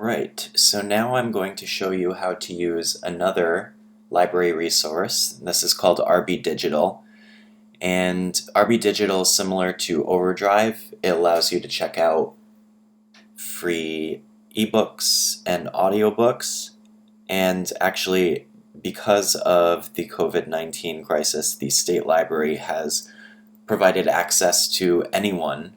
Alright, so now I'm going to show you how to use another library resource. This is called RBdigital, and RBdigital is similar to Overdrive. It allows you to check out free eBooks and audiobooks, and actually, because of the COVID-19 crisis, the state library has provided access to anyone,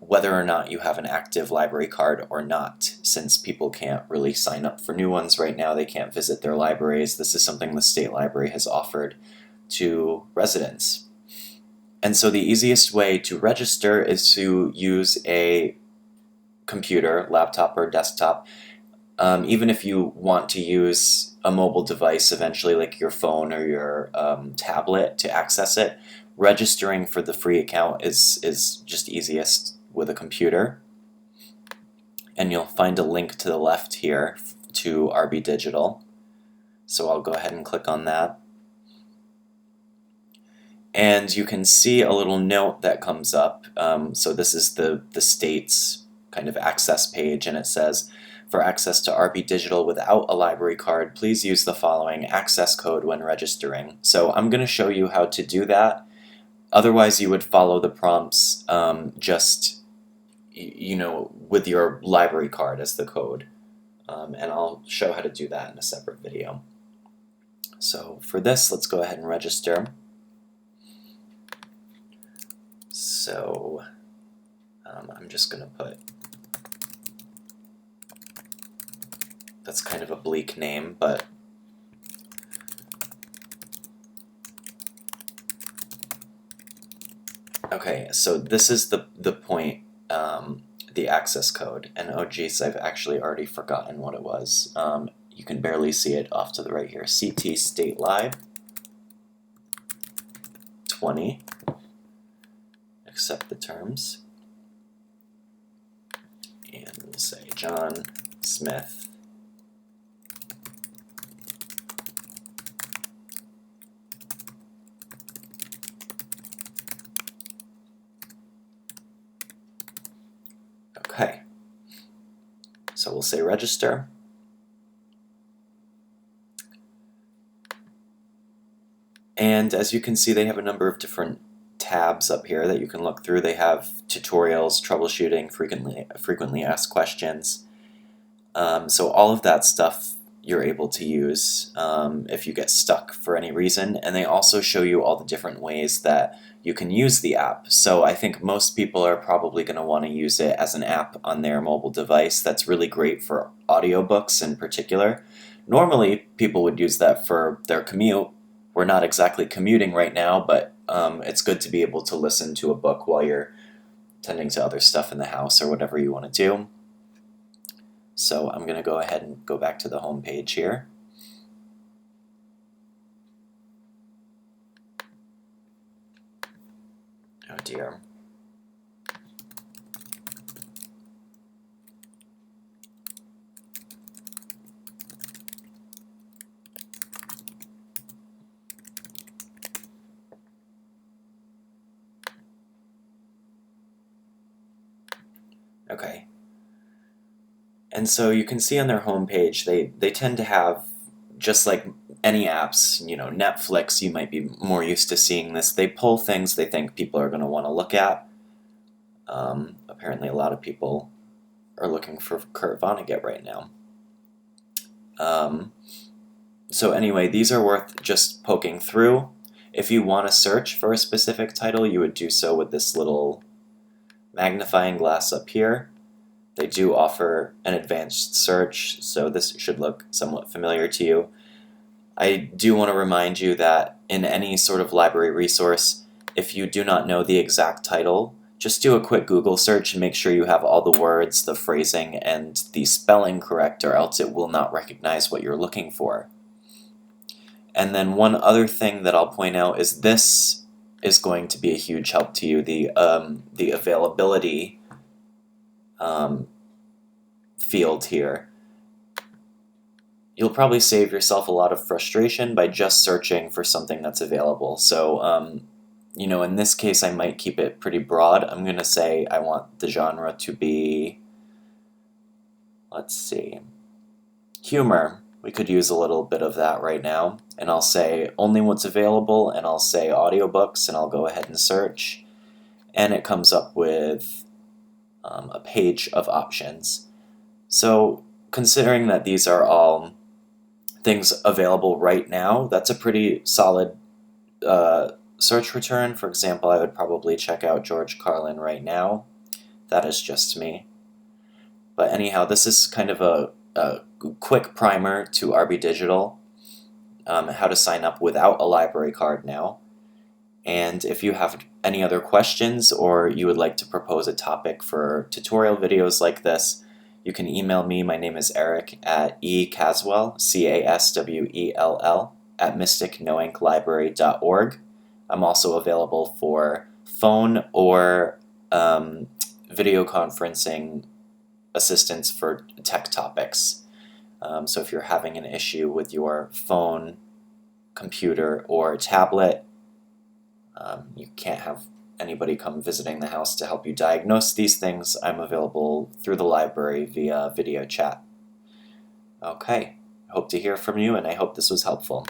whether or not you have an active library card or not. Since people can't really sign up for new ones right now, they can't visit their libraries, this is something the state library has offered to residents. And so the easiest way to register is to use a computer, laptop or desktop. Even if you want to use a mobile device eventually, like your phone or your tablet to access it, registering for the free account is just easiest with a computer. And you'll find a link to the left here to RBdigital. So I'll go ahead and click on that. And you can see a little note that comes up. So this is the state's kind of access page, and it says, for access to RBdigital without a library card, please use the following access code when registering. So I'm going to show you how to do that. Otherwise, you would follow the prompts with your library card as the code. And I'll show how to do that in a separate video. So for this, let's go ahead and register. So I'm just going to put, that's kind of a bleak name, but okay, so this is the point, the access code, and oh geez, I've actually already forgotten what it was. You can barely see it off to the right here. CT State Lib 20. Accept the terms. And we'll say John Smith. Okay, so we'll say register. And as you can see, they have a number of different tabs up here that you can look through. They have tutorials, troubleshooting, frequently asked questions. So all of that stuff you're able to use if you get stuck for any reason, and they also show you all the different ways that you can use the app. So I think most people are probably going to want to use it as an app on their mobile device. That's really great for audiobooks in particular. Normally people would use that for their commute. We're not exactly commuting right now, but it's good to be able to listen to a book while you're tending to other stuff in the house or whatever you want to do. So I'm going to go ahead and go back to the home page here. Oh dear. Okay. And so you can see on their homepage, they tend to have, just like any apps, Netflix, you might be more used to seeing this. They pull things they think people are going to want to look at. Apparently a lot of people are looking for Kurt Vonnegut right now. So anyway, these are worth just poking through. If you want to search for a specific title, you would do so with this little magnifying glass up here. They do offer an advanced search, so this should look somewhat familiar to you. I do want to remind you that in any sort of library resource, if you do not know the exact title, just do a quick Google search and make sure you have all the words, the phrasing, and the spelling correct, or else it will not recognize what you're looking for. And then one other thing that I'll point out is this is going to be a huge help to you, the availability field here. You'll probably save yourself a lot of frustration by just searching for something that's available. So, in this case, I might keep it pretty broad. I'm going to say I want the genre to be let's see, humor. We could use a little bit of that right now. And I'll say only what's available, and I'll say audiobooks, and I'll go ahead and search. And it comes up with a page of options. So considering that these are all things available right now, that's a pretty solid search return. For example, I would probably check out George Carlin right now. That is just me. But anyhow, this is kind of a quick primer to RBdigital, how to sign up without a library card now. And if you have any other questions or you would like to propose a topic for tutorial videos like this, you can email me. My name is Eric at ecaswell, CASWELL, at mysticnoinklibrary.org. I'm also available for phone or video conferencing assistance for tech topics. So if you're having an issue with your phone, computer, or tablet, you can't have anybody come visiting the house to help you diagnose these things, I'm available through the library via video chat. Okay, I hope to hear from you, and I hope this was helpful.